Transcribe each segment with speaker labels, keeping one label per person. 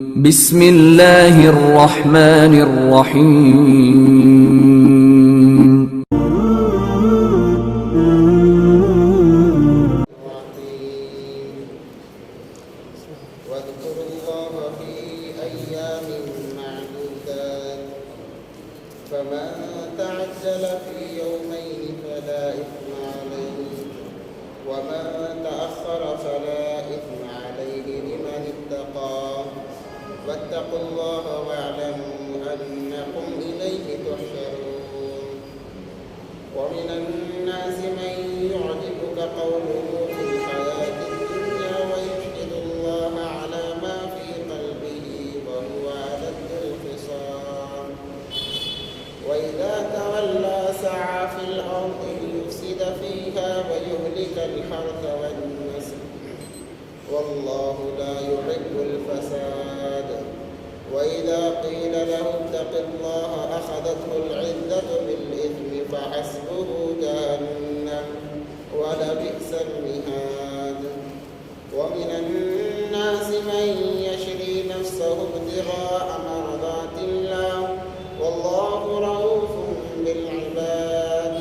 Speaker 1: بسم اللہ الرحمن الرحیم
Speaker 2: واذكروا الله في أيام معدودات فمن تعجل في يومين فلا إثم عليه ومن تأخر فلا إثم عليه لمن اتقى واتقوا الله واعلموا أنكم إليه تحشرون ومن الناس من يعجبك قوله في الحياة الدنيا ويشهد الله على ما في قلبه وهو ألد الخصام وإذا تولى سعى في الأرض ليفسد فيها ويهلك الحرث والنسل والله لا يحب الفساد وإذا قيل له اتق الله أخذته العزة بالإثم فحسبه جهنم ولبئس المهاد ومن الناس من يشري نفسه ابتغاء مرضات الله والله رؤوف بالعباد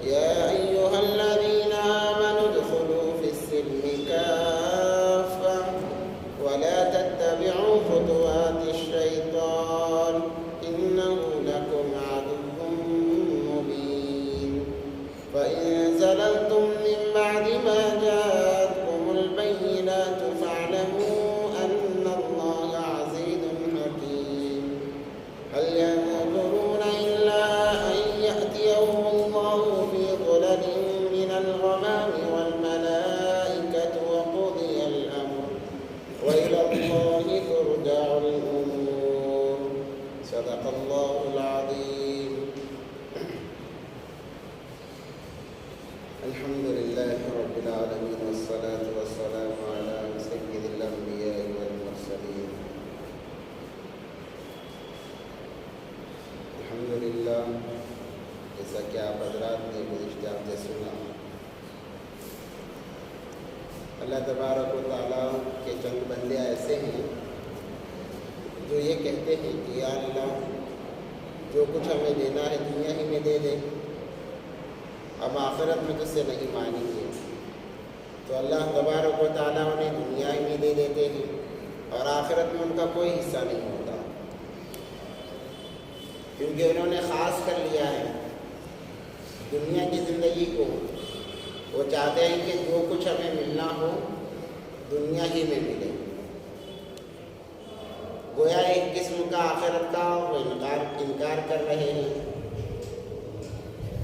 Speaker 2: يا أيها الذين آمنوا ادخلوا في السلم كافة ولا تتبعوا خطوات الشيطان إنه لكم عدو مبين فإن زللتم من بعد ما جاءتكم البينات فاعلموا أن الله عزيز حكيم هل ينظرون إلا أن يأتيهم الله في ظلل من الغمام والملائكة وقضي الأمر وإلى الله ترجع الأمور صدق الله العظيم الحمد لله رب العالمين والصلاة والسلام على سيد الأنبياء والمرسلين الحمدللہ جیسا کہ آپ حضرات نے گزشتہ ہفتے سنا اللہ تبارک و تعالیٰ کے چند بندے ایسے ہیں جو یہ کہتے ہیں کہ یا اللہ جو کچھ ہمیں دینا ہے دنیا ہی میں دے دے، ہم آخرت میں تجھ سے نہیں مانیں گے، تو اللہ تبارک و تعالیٰ انہیں دنیا ہی میں دے دیتے ہیں اور آخرت میں ان کا کوئی حصہ نہیں ہوتا، کیونکہ انہوں نے خاص کر لیا ہے دنیا کی زندگی کو۔ وہ چاہتے ہیں کہ جو کچھ ہمیں ملنا ہو دنیا ہی میں ملے، گویا ایک قسم کا آخرت کا وہ انکار کر رہے ہیں۔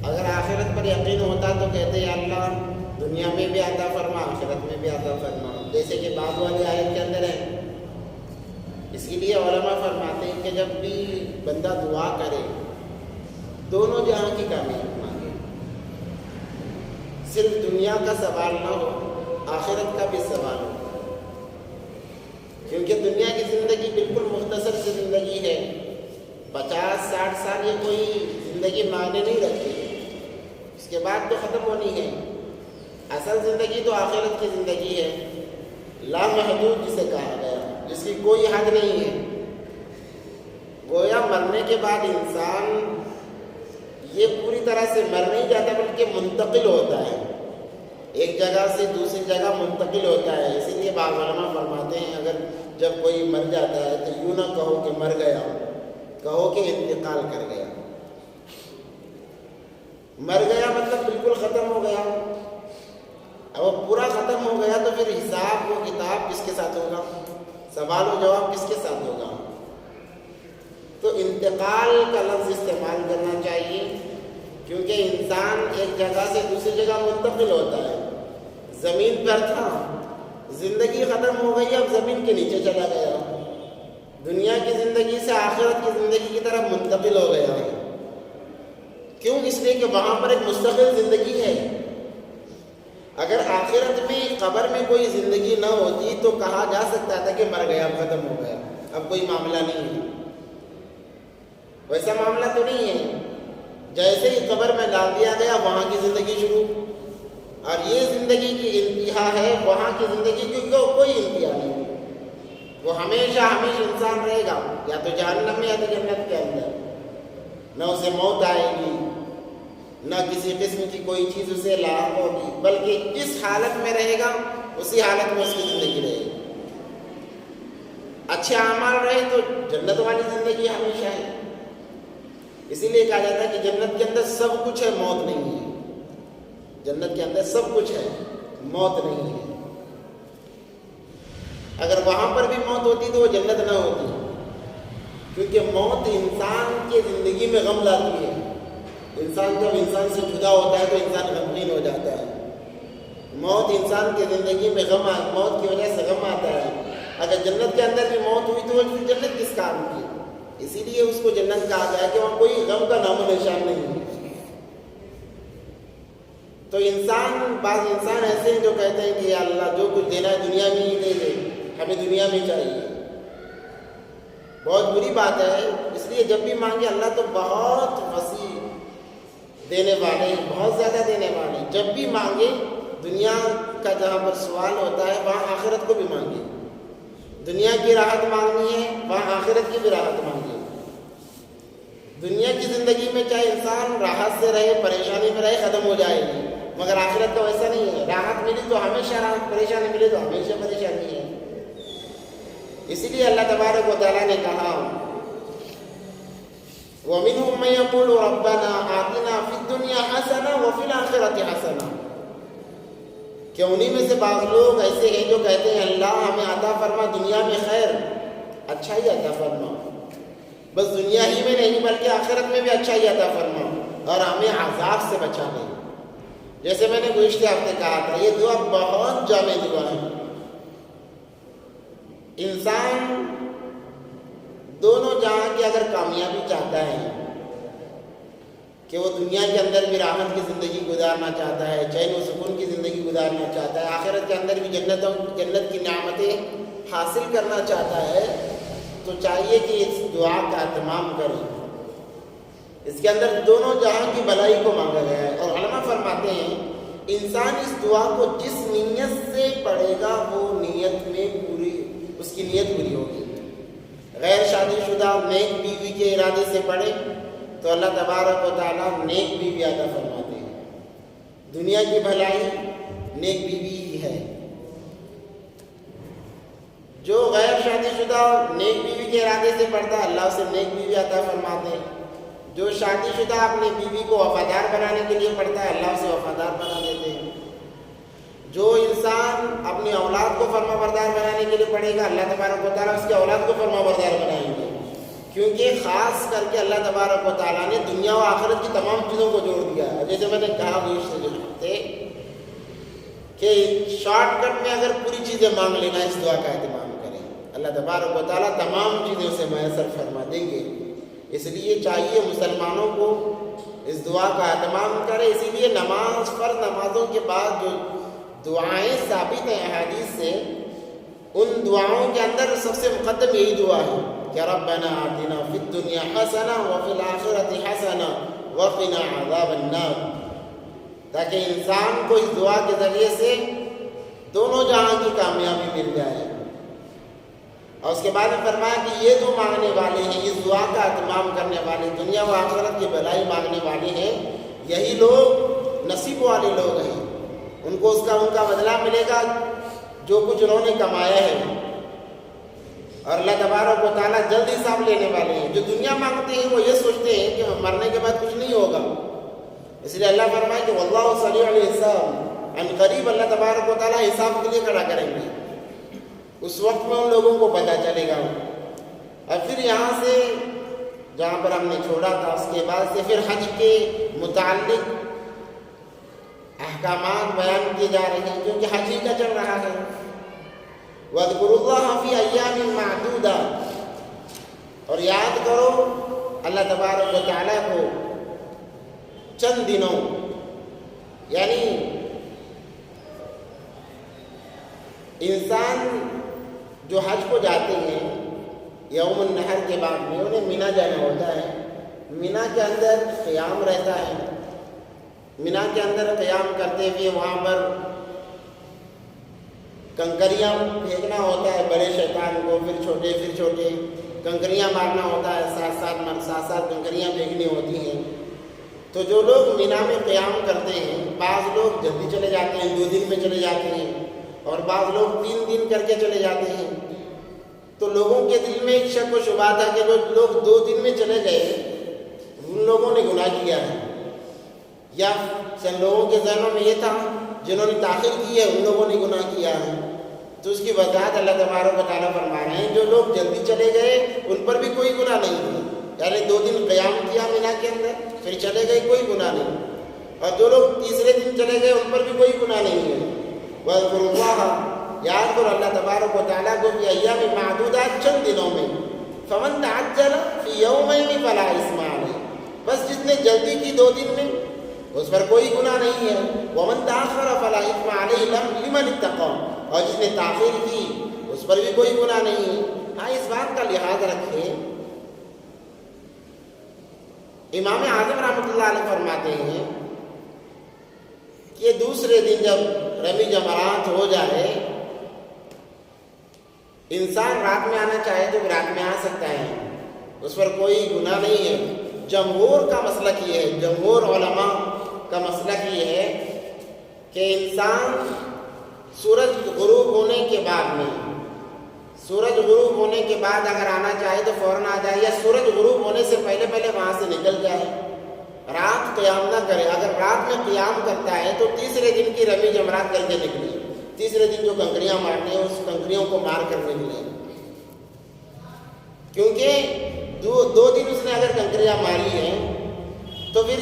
Speaker 2: اگر آخرت پر یقین ہوتا تو کہتے یا اللہ دنیا میں بھی عطا فرما آخرت میں بھی عطا فرما، جیسے کہ بعض والے آیت کے اندر ہے۔ اس کے لیے علماء فرماتے ہیں کہ جب بھی بندہ دعا کرے دونوں جہاں کی کامیابی مانگے، صرف دنیا کا سوال نہ ہو آخرت کا بھی سوال ہو، کیونکہ دنیا کی زندگی بالکل مختصر سی زندگی ہے، 50-60 سال یہ کوئی زندگی معنی نہیں رکھتی، اس کے بعد تو ختم ہونی ہے۔ اصل زندگی تو آخرت کی زندگی ہے، لامحدود جسے کہا گیا، جس کی کوئی حد نہیں ہے۔ گویا مرنے کے بعد انسان یہ پوری طرح سے مر نہیں جاتا بلکہ منتقل ہوتا ہے، ایک جگہ سے دوسری جگہ منتقل ہوتا ہے۔ اسی لیے بعض علماء فرماتے ہیں اگر جب کوئی مر جاتا ہے تو یوں نہ کہو کہ مر گیا، کہو کہ انتقال کر گیا۔ مر گیا مطلب بالکل ختم ہو گیا، اب وہ پورا ختم ہو گیا تو پھر حساب و کتاب کس کے ساتھ ہوگا، سوال و جواب کس کے ساتھ ہوگا؟ تو انتقال کا لفظ استعمال کرنا چاہیے، کیونکہ انسان ایک جگہ سے دوسری جگہ منتقل ہوتا ہے۔ زمین پر تھا، زندگی ختم ہو گئی، اب زمین کے نیچے چلا گیا، دنیا کی زندگی سے آخرت کی زندگی کی طرف منتقل ہو گیا ہے۔ کیوں؟ اس لیے کہ وہاں پر ایک مستقل زندگی ہے۔ اگر آخرت میں قبر میں کوئی زندگی نہ ہوتی تو کہا جا سکتا تھا کہ مر گیا، اب ختم ہو گیا، اب کوئی معاملہ نہیں ہے۔ ویسا معاملہ تو نہیں ہے، جیسے ہی قبر میں ڈال دیا گیا وہاں کی زندگی شروع، اور یہ زندگی کی انتہا ہے، وہاں کی زندگی کی کوئی انتہا نہیں۔ وہ ہمیشہ ہمیشہ انسان رہے گا یا تو جہنم میں یا تو جنت کے اندر. نہ اسے موت آئے گی، نہ کسی قسم کی کوئی چیز اسے لاحق ہوگی، بلکہ جس حالت میں رہے گا اسی حالت میں اس کی زندگی رہے گی. اچھے اعمال رہے تو جنت والی زندگی ہمیشہ ہے. اسی لیے کہا جاتا ہے کہ جنت کے اندر سب کچھ ہے، موت نہیں ہے. جنت کے اندر سب کچھ ہے، موت نہیں ہے. اگر وہاں پر بھی موت ہوتی تو وہ جنت نہ ہوتی، کیونکہ موت انسان کی زندگی میں غم لاتی ہے. انسان جب انسان سے جدا ہوتا ہے تو انسان غمگین ہو جاتا ہے. موت انسان کی زندگی میں موت کی وجہ سے غم آتا ہے. اگر جنت کے اندر بھی موت ہوئی تو وہ جنت کس کام کی؟ اسی لیے اس کو جنت کہا گیا کہ وہاں کوئی غم کا نام و نشان نہیں. تو بعض انسان ایسے ہیں جو کہتے ہیں کہ یا اللہ جو کچھ دینا ہے دنیا میں ہی دے دے، ہمیں دنیا میں چاہیے. بہت بری بات ہے. اس لیے جب بھی مانگے اللہ تو بہت وسیع دینے والے ہیں، بہت زیادہ دینے والے ہیں. جب بھی مانگے دنیا کا جہاں پر سوال ہوتا ہے وہاں آخرت کو بھی مانگے. دنیا کی راحت مانگنی ہے وہاں آخرت کی بھی راحت مانگے. دنیا کی زندگی میں چاہے انسان راحت سے رہے، پریشانی میں رہے، ختم ہو جائے گی، مگر آخرت کا ویسا نہیں ہے. راحت ملی تو ہمیشہ راحت، پریشانی ملی تو ہمیشہ پریشانی ہے. اسی لیے اللہ تبارک و تعالیٰ نے کہا وَمِنْهُمْ مَن يَقُولُ رَبَّنَا آتِنَا فِي الدُّنْيَا حَسَنَةً وَفِي الْآخِرَةِ حَسَنَةً. کہ انہی میں سے بعض لوگ ایسے ہیں جو کہتے ہیں اللہ ہمیں عطا فرما دنیا میں خیر، اچھا ہی عطا فرما، بس دنیا ہی میں نہیں بلکہ آخرت میں بھی اچھا ہی عطا فرما، اور ہمیں عذاب سے بچا لے. جیسے میں نے گزشتہ ہفتے کہا تھا یہ دعا بہت جامع دعا ہے. انسان دونوں جہاں کی اگر کامیابی چاہتا ہے کہ وہ دنیا کے اندر بھی راحت کی زندگی گزارنا چاہتا ہے، چین و سکون کی زندگی گزارنا چاہتا ہے، آخرت کے اندر بھی جنت کی نعمتیں حاصل کرنا چاہتا ہے، تو چاہیے کہ اس دعا کا اہتمام کریں. اس کے اندر دونوں جہاں کی بھلائی کو مانگا گیا ہے. اور علماء فرماتے ہیں انسان اس دعا کو جس نیت سے پڑھے گا وہ نیت میں اس کی نیت پوری ہوگی. غیر شادی شدہ نیک بیوی کے ارادے سے پڑھے تو اللہ تبارک و تعالیٰ نیک بیوی عطا فرماتے ہیں. دنیا کی بھلائی نیک بیوی ہی ہے. جو غیر شادی شدہ نیک بیوی کے ارادے سے پڑھتا ہے اللہ اسے نیک بیوی عطا فرماتے ہیں. جو شادی شدہ اپنی بیوی کو وفادار بنانے کے لیے پڑھتا ہے اللہ اسے وفادار بنا دیتے ہیں. جو انسان اپنی اولاد کو فرما بردار بنانے کے لیے پڑھے گا اللہ تبارک و تعالیٰ اس کی اولاد کو فرما بردار بنائیں گے. کیونکہ خاص کر کے اللہ تبارک و تعالیٰ نے دنیا و آخرت کی تمام چیزوں کو جوڑ دیا ہے. جیسے میں نے کہا تھے کہ شارٹ کٹ میں اگر پوری چیزیں مانگ لینا اس دعا کا اہتمام کریں اللہ تبارک و تعالیٰ تمام چیزوں سے میسر فرما دیں گے. اس لیے چاہیے مسلمانوں کو اس دعا کا اہتمام کرے. اسی لیے فرض نمازوں کے بعد جو دعائیں ثابت ہیں احادیث سے، ان دعاؤں کے اندر سب سے مقدم یہی دعا ہے کہ ربنا آتنا فی الدنیا حسنہ وفی الآخرۃ حسنہ وقنا عذاب النار، تاکہ انسان کو اس دعا کے ذریعے سے دونوں جہاں کی کامیابی مل جائے. اور اس کے بعد میں فرمایا کہ یہ جو مانگنے والے ہیں، اس دعا کا اہتمام کرنے والے، دنیا و آخرت کی بھلائی مانگنے والے ہیں، یہی لوگ نصیب والے لوگ ہیں. ان کو ان کا بدلہ ملے گا جو کچھ انہوں نے کمایا ہے. اور اللہ تبارک و تعالیٰ جلد حساب لینے والے ہیں. جو دنیا مانگتے ہیں وہ یہ سوچتے ہیں کہ مرنے کے بعد کچھ نہیں ہوگا، اس لیے اللہ فرمائے کہ واللہ سریع الحساب، ان قریب اللہ تبارک و تعالیٰ حساب کے لیے کھڑا کریں گے. اس وقت میں ان لوگوں کو پتہ چلے گا. اور پھر یہاں سے جہاں پر ہم نے چھوڑا تھا اس کے بعد سے پھر حج کے متعلق احکامات بیان کیے جا رہے ہیں، کیونکہ حج ہی کا چل رہا ہے. وَاذْكُرُوا اللَّهَ فِي أَيَّامٍ مَّعْدُودَاتٍ، اور یاد کرو اللہ تبارک و تعالیٰ کو چند دنوں، یعنی انسان جو حج کو جاتے ہیں یوم النحر کے بعد میں انہیں مینا جانا ہوتا ہے. مینا کے اندر قیام رہتا ہے. مینا کے اندر قیام کرتے ہوئے وہاں پر کنکریاں پھینکنا ہوتا ہے بڑے شیطان کو، پھر چھوٹے کنکریاں مارنا ہوتا ہے، ساتھ ساتھ کنکریاں پھینکنی ہوتی ہیں۔ تو جو لوگ مینا میں قیام کرتے ہیں، بعض لوگ جلدی چلے جاتے ہیں، 2 دن میں چلے جاتے ہیں، اور بعض لوگ 3 دن کر کے چلے جاتے ہیں۔ تو لوگوں کے دل میں ایک شک و شبہ تھا کہ جو لوگ 2 دن میں چلے گئے ان لوگوں نے گناہ کیا ہے، یا چند لوگوں کے ذہنوں میں یہ تھا جنہوں نے تاخیر کی ہے ان لوگوں نے گناہ کیا ہے۔ تو اس کی وضاحت اللہ تبارک و تعالیٰ فرما رہے ہیں جو لوگ جلدی چلے گئے ان پر بھی کوئی گناہ نہیں تھی، یعنی 2 دن قیام کیا مینا کے اندر پھر چلے گئے، کوئی گناہ نہیں، اور جو لوگ تیسرے دن چلے گئے ان پر بھی کوئی گناہ نہیں ہے۔ وَاذْكُرُوا اللَّهَ، یاد کرو اللہ تبارک و تعالیٰ کو فی ایام معدودات، چند دنوں میں، فَمَن تَعَجَّلَ فِی یَوْمَیْنِ فَلَا إِثْمَ عَلَیہ، بس جس نے جلدی کی 2 دن میں اس پر کوئی گناہ نہیں ہے۔ وَمَن تَأَخَّرَ فَلَا إِثْمَ عَلَیہ لِمَنِ اتَّقَىٰ، اور جس نے تاخیر کی اس پر بھی کوئی گناہ نہیں ہے۔ ہاں اس بات کا لحاظ رکھیں، امام اعظم رحمۃ اللہ علیہ فرماتے ہیں کہ دوسرے دن جب رمی جمرات ہو جائے، انسان رات میں آنا چاہے تو رات میں آ سکتا ہے، اس پر کوئی گناہ نہیں ہے۔ جمہور کا مسلک یہ ہے، جمہور علماء کا مسلک یہ ہے کہ انسان سورج غروب ہونے کے بعد میں، سورج غروب ہونے کے بعد اگر آنا چاہے تو فوراً آ جائے، یا سورج غروب ہونے سے پہلے وہاں سے نکل جائے، رات قیام نہ کرے۔ اگر رات میں قیام کرتا ہے تو تیسرے دن کی رمی جمرات کر کے نکلے، تیسرے دن جو کنکریاں مارنی ہیں اس کنکریوں کو مار کر نکلے، کیونکہ 2 دن اس نے اگر کنکریاں ماری ہیں تو پھر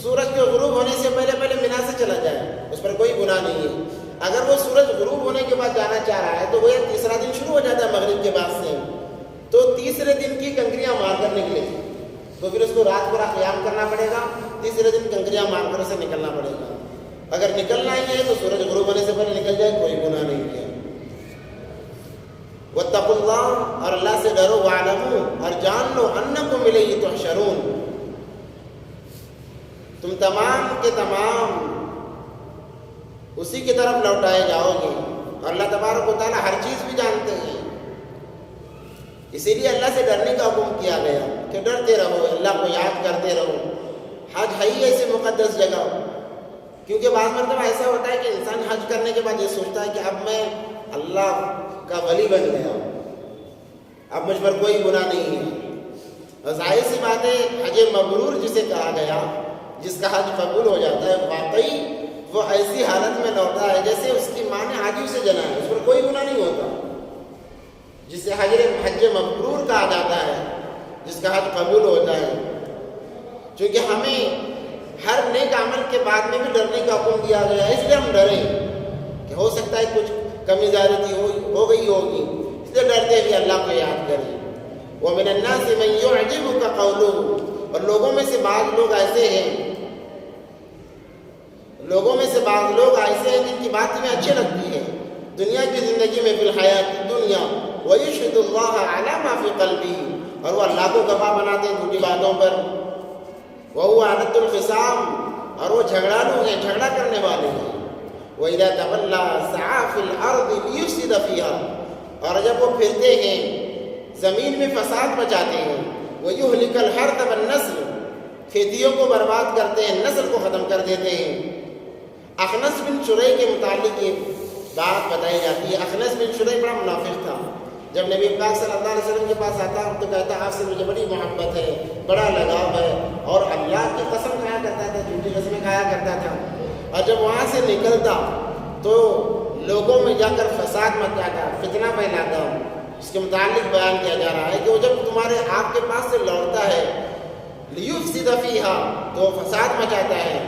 Speaker 2: سورج کے غروب ہونے سے پہلے مینا سے چلا جائے، اس پر کوئی گناہ نہیں ہے۔ اگر وہ سورج غروب ہونے کے بعد جانا چاہ رہا ہے تو وہ تیسرا دن شروع ہو جاتا ہے مغرب کے بعد سے، تو تیسرے دن کی کنکریاں مار کر نکلے تو پھر اس کو رات پورا قیام کرنا پڑے گا، تیسرے دن کنکریاں مار کر اسے نکلنا پڑے گا۔ اگر نکلنا ہی ہے تو سورج غروب ہونے سے پہلے نکل جائے، کوئی گناہ نہیں ہے۔ وَاتَّقُوا اللَّهَ، اور اللہ سے ڈرو، وَاعْلَمُوا، اور جان لو، أَنَّكُمْ إِلَيْهِ تُحْشَرُونَ، تم تمام کے تمام اسی کی طرف لوٹائے جاؤ گے، اور اللہ تبارک و تعالیٰ ہر چیز بھی جانتے ہیں، اسی لیے اللہ سے ڈرنے کا حکم کیا گیا کہ ڈرتے رہو، اللہ کو یاد کرتے رہو۔ حج ہے ہی ایسی مقدس جگہ، کیونکہ بعض مرتبہ ایسا ہوتا ہے کہ انسان حج کرنے کے بعد یہ سوچتا ہے کہ اب میں اللہ کا ولی بن گیا، اب مجھ پر کوئی گناہ نہیں ہے۔ ظاہر سی بات ہے حج مبرور جسے کہا گیا، جس کا حج قبول ہو جاتا ہے، واقعی وہ ایسی حالت میں لوٹا ہے جیسے اس کی ماں نے حاجی اسے جنا ہے، اس پر کوئی گناہ نہیں ہوتا، جسے حج مبرور کہا جاتا ہے، جس کا حج قبول ہوتا ہے۔ چونکہ ہمیں ہر نیک عمل کے بعد میں بھی ڈرنے کا حکم دیا گیا ہے، اس لیے ہم ڈریں کہ ہو سکتا ہے کچھ کمی زیادتی ہو گئی ہوگی، اس لیے ڈرتے ہوئے اللہ کو یاد کریں۔ وَمِنَ النَّاسِ مَن يُعْجِبُكَ قَوْلُهُ، اور لوگوں میں سے بعض لوگ ایسے ہیں، جن کی بات تمہیں اچھی لگتی ہے دنیا کی زندگی میں، فی الحیات الدنیا، وَيُشْهِدُ اللَّهَ عَلَى مَا فِي قَلْبِهِ، اور وہ اللہ کو گواہ بناتے ہیں جھوٹی باتوں پر، وَهُوَ أَلَدُّ الْخِصَامِ، اور وہ جھگڑالو ہیں، جھگڑا کرنے والے ہیں، وَإِذَا تَوَلَّىٰ سَعَىٰ فِي الْأَرْضِ لِيُفْسِدَ فِيهَا، اور جب وہ پھرتے ہیں زمین میں فساد مچاتے ہیں، وَيُهْلِكَ الْحَرْثَ وَالنَّسْلَ، کھیتیوں کو برباد کرتے ہیں، نسل کو ختم کر دیتے ہیں۔ اخنس بن شریح کے متعلق یہ بات بتائی جاتی ہے۔ اخنس بن شریح بڑا منافق تھا، جب نبی پاک صلی اللہ علیہ وسلم کے پاس آتا تو کہتا آپ سے مجھے بڑی محبت ہے، بڑا لگاؤ ہے، اور اللہ کی قسم کھایا کرتا تھا، جھوٹی قسمیں کھایا کرتا تھا، اور جب وہاں سے نکلتا تو لوگوں میں جا کر فساد مچاتا، فتنہ پھیلاتا۔ اس کے متعلق بیان کیا جا رہا ہے کہ وہ جب تمہارے آپ کے پاس سے لوٹتا ہے، لیفسد فیہا، تو فساد مچاتا ہے،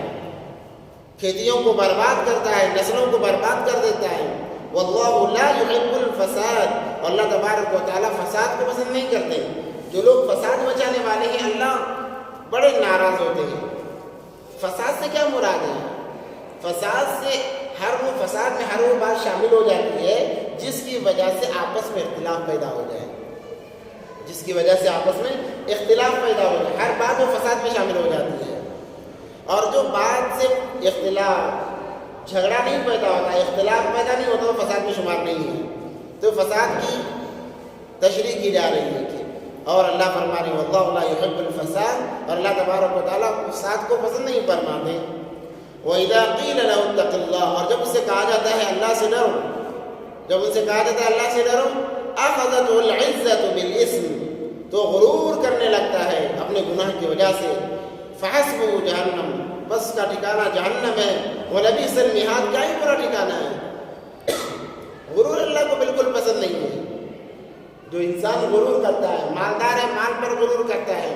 Speaker 2: کھیتیوں کو برباد کرتا ہے، نسلوں کو برباد کر دیتا ہے۔ واللہ لا يحب الفساد، اور اللہ تبارک و تعالیٰ فساد کو پسند نہیں کرتے۔ جو لوگ فساد مچانے والے ہیں اللہ بڑے ناراض ہوتے ہیں۔ فساد سے کیا مراد ہے؟ فساد سے فساد میں ہر وہ بات شامل ہو جاتی ہے جس کی وجہ سے آپس میں اختلاف پیدا ہو جائے، جس کی وجہ سے آپس میں اختلاف پیدا ہو جائے، ہر بات وہ فساد میں شامل ہو جاتی ہے۔ اور جو بات سے اختلاف جھگڑا نہیں پیدا ہوتا، اختلاف پیدا نہیں ہوتا، وہ فساد میں شمار نہیں ہے۔ تو فساد کی تشریح کی جا رہی ہے کہ اور اللہ فرما رہے ہیں واللہ لا یحب الفساد، اور اللہ تبارک و تعالیٰ فساد کو پسند نہیں فرماتے۔ وَإِذَا قِيلَ لَهُ اتَّقِ اللَّهَ، اور جب اس سے کہا جاتا ہے اللہ سے ڈرو، جب ان سے کہا جاتا ہے اللہ سے ڈرو، أَخَذَتْهُ الْعِزَّةُ بِالْإِثْمِ، تو غرور کرنے لگتا ہے اپنے گناہ کی وجہ سے۔ فَحَسْبُهُ جَهَنَّمُ، بس کا ٹھکانہ جہنم ہے۔ وَلَبِئْسَ الْمِہَادُ، کیا ہی برا ٹھکانہ ہے۔ غرور اللہ کو بالکل پسند نہیں ہے۔ جو انسان غرور کرتا ہے، مالدار ہے، مال پر غرور کرتا ہے،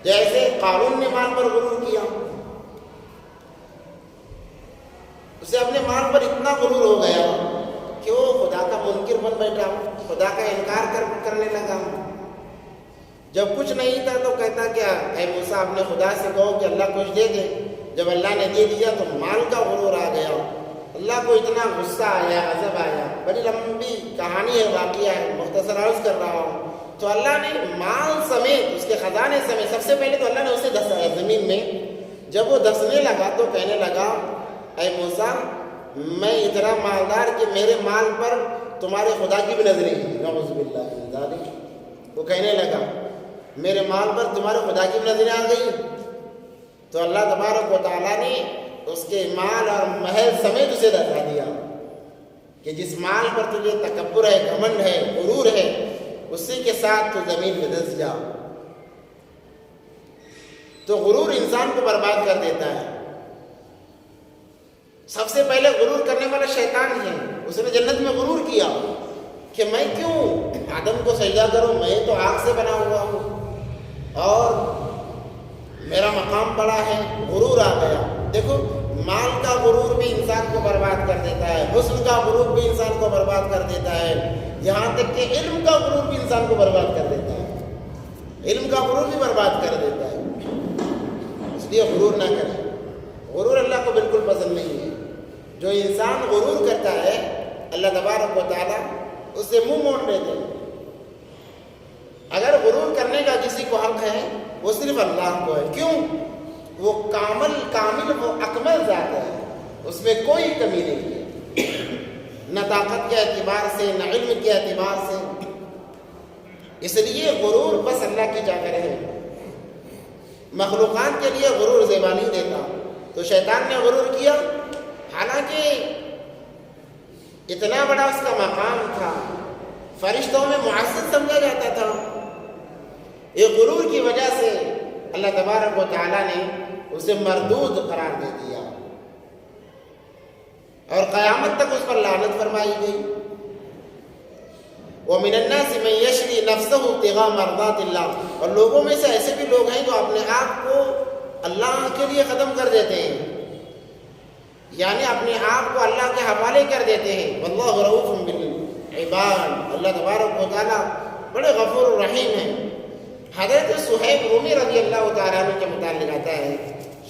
Speaker 2: جیسے قارون نے مال پر غرور کیا، اسے اپنے مال پر اتنا غرور ہو گیا کہ وہ خدا کا منکر بن بیٹھا، خدا کا انکار کرنے لگا۔ جب کچھ نہیں تھا تو کہتا کیا اے موسیٰ اپنے خدا سے کہو کہ اللہ کچھ دے دے۔ جب اللہ نے دے دیا تو مال کا غرور آ گیا، اللہ کو اتنا غصہ آیا، غضب آیا۔ بڑی لمبی کہانی ہے، واقعہ ہے، مختصر عرض کر رہا ہوں۔ تو اللہ نے مال سمیت، اس کے خزانے سمیت، سب سے پہلے تو اللہ نے اسے دھسایا زمین میں۔ جب وہ دھسنے لگا تو کہنے لگا اے موسیٰ میں اتنا مالدار کہ میرے مال پر تمہارے خدا کی بھی نظر نہیں، نعوذ باللہ من ذالک۔ وہ کہنے لگا میرے مال پر تمہارے خدا کی بھی نظریں آ گئی۔ تو اللہ تبارک و تعالیٰ نے اس کے مال اور محل سمیت اسے دھسا دیا کہ جس مال پر تجھے تکبر ہے، گھمنڈ ہے، غرور ہے، اسی کے ساتھ تو زمین میں دھس جا۔ تو غرور انسان کو برباد کر دیتا ہے۔ سب سے پہلے غرور کرنے والا شیطان ہے، اس نے جنت میں غرور کیا کہ میں کیوں آدم کو سجدہ کروں، میں تو آگ سے بنا ہوا ہوں اور میرا مقام بڑا ہے، غرور آ گیا۔ دیکھو مال کا غرور بھی انسان کو برباد کر دیتا ہے، حسن کا غرور بھی انسان کو برباد کر دیتا ہے، یہاں تک کہ علم کا غرور بھی انسان کو برباد کر دیتا ہے، علم کا غرور بھی برباد کر دیتا ہے۔ اس لیے غرور نہ کریں، غرور اللہ کو بالکل پسند نہیں ہے۔ جو انسان غرور کرتا ہے اللہ تبارک و تعالیٰ اس سے منہ موڑ لیتے ہیں۔ اگر غرور کرنے کا کسی کو حق ہے وہ صرف اللہ کو ہے۔ کیوں؟ وہ کامل وہ اکمل ذات ہے، اس میں کوئی کمی نہیں ہے، نہ طاقت کے اعتبار سے، نہ علم کے اعتبار سے۔ اس لیے غرور بس اللہ کی جگہ ہے، مخلوقات کے لیے غرور زیبا نہیں دیتا۔ تو شیطان نے غرور کیا، حالانکہ اتنا بڑا اس کا مقام تھا، فرشتوں میں معزز سمجھا جاتا تھا۔ یہ غرور کی وجہ سے اللہ تبارک و تعالیٰ نے اسے مردود قرار دے دیا اور قیامت تک اس پر لعنت فرمائی گئی۔ وَمِنَ النَّاسِ مَن يَشْرِي نَفْسَهُ ابْتِغَاءَ مَرْضَاتِ اللَّهِ، اور لوگوں میں سے ایسے بھی لوگ ہیں جو اپنے آپ کو اللہ کے لیے ختم کر دیتے ہیں، یعنی اپنے آپ کو اللہ کے حوالے کر دیتے ہیں۔ واللہ رؤوف بالعباد، اللہ تبارک و تعالیٰ بڑے غفور الرحیم ہیں۔ حضرت صہیب رومی رضی اللہ تعالیٰ عنہ کے متعلق آتا ہے،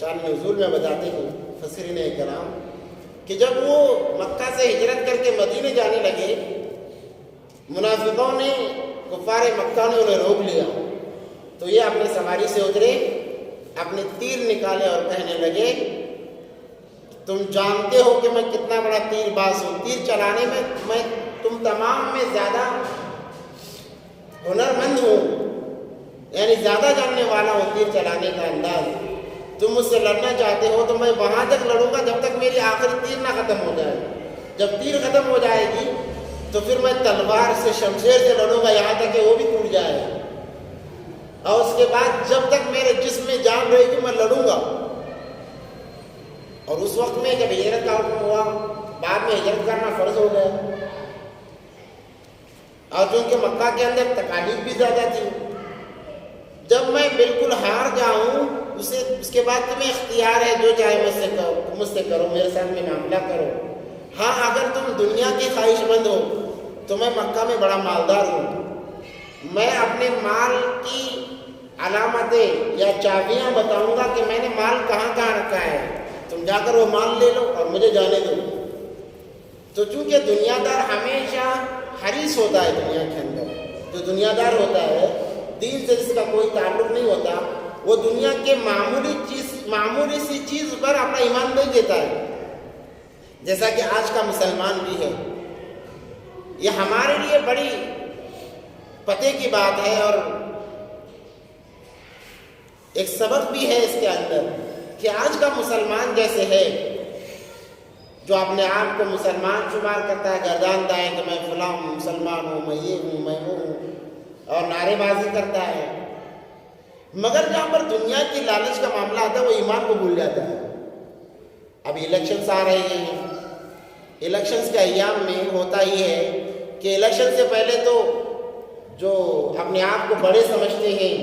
Speaker 2: شان نزول میں بتاتے ہیں مفسرین کرام کہ جب وہ مکہ سے ہجرت کر کے مدینے جانے لگے، منافقوں نے، کفار مکہ نے انہیں روک لیا، تو یہ اپنے سواری سے اترے، اپنے تیر نکالے اور کہنے لگے تم جانتے ہو کہ میں کتنا بڑا تیر باز ہوں، تیر چلانے میں تم تمام میں زیادہ ہنرمند ہوں، یعنی زیادہ جاننے والا ہوں تیر چلانے کا انداز۔ تم مجھ سے لڑنا چاہتے ہو تو میں وہاں تک لڑوں گا جب تک میری آخری تیر نہ ختم ہو جائے۔ جب تیر ختم ہو جائے گی تو پھر میں تلوار سے، شمشیر سے لڑوں گا یہاں تک کہ وہ بھی ٹوٹ جائے، اور اس کے بعد جب تک میرے جسم میں جان رہے گی میں لڑوں گا۔ اور اس وقت میں جب ہجرت کا حکم ہوا، بعد میں ہجرت کرنا فرض ہو گیا، اور چونکہ مکہ کے اندر تکالیف بھی زیادہ تھی، جب میں بالکل ہار جاؤں اس کے بعد تمہیں اختیار ہے جو چاہے مجھ سے کرو، میرے ساتھ میں معاملہ کرو۔ ہاں اگر تم دنیا کی خواہش مند ہو تو میں مکہ میں بڑا مالدار ہوں، میں اپنے مال کی علامتیں یا چابیاں بتاؤں گا کہ میں نے مال کہاں کہاں رکھا ہے، تم جا کر وہ مال لے لو اور مجھے جانے دو۔ تو چونکہ دنیا دار ہمیشہ حریص ہوتا ہے، دنیا کے اندر جو دنیا دار ہوتا ہے، دین سے جس کا کوئی تعلق نہیں ہوتا، وہ دنیا کے معمولی سی چیز پر اپنا ایمان نہیں دیتا ہے، جیسا کہ آج کا مسلمان بھی ہے. یہ ہمارے لیے بڑی پتے کی بات ہے اور ایک سبق بھی ہے اس کے اندر کہ آج کا مسلمان جیسے ہے جو اپنے آپ کو مسلمان شمار کرتا ہے، گردانتا ہے کہ میں فلاں ہوں، مسلمان ہوں، میں یہ ہوں، میں وہ ہوں، اور نعرے بازی کرتا ہے، مگر جہاں پر دنیا کی لالچ کا معاملہ آتا ہے وہ ایمان کو بھول جاتا ہے. ابھی الیکشنز آ رہے ہیں، الیکشنز کے ایام میں ہوتا ہی ہے کہ الیکشن سے پہلے تو جو اپنے آپ کو بڑے سمجھتے ہیں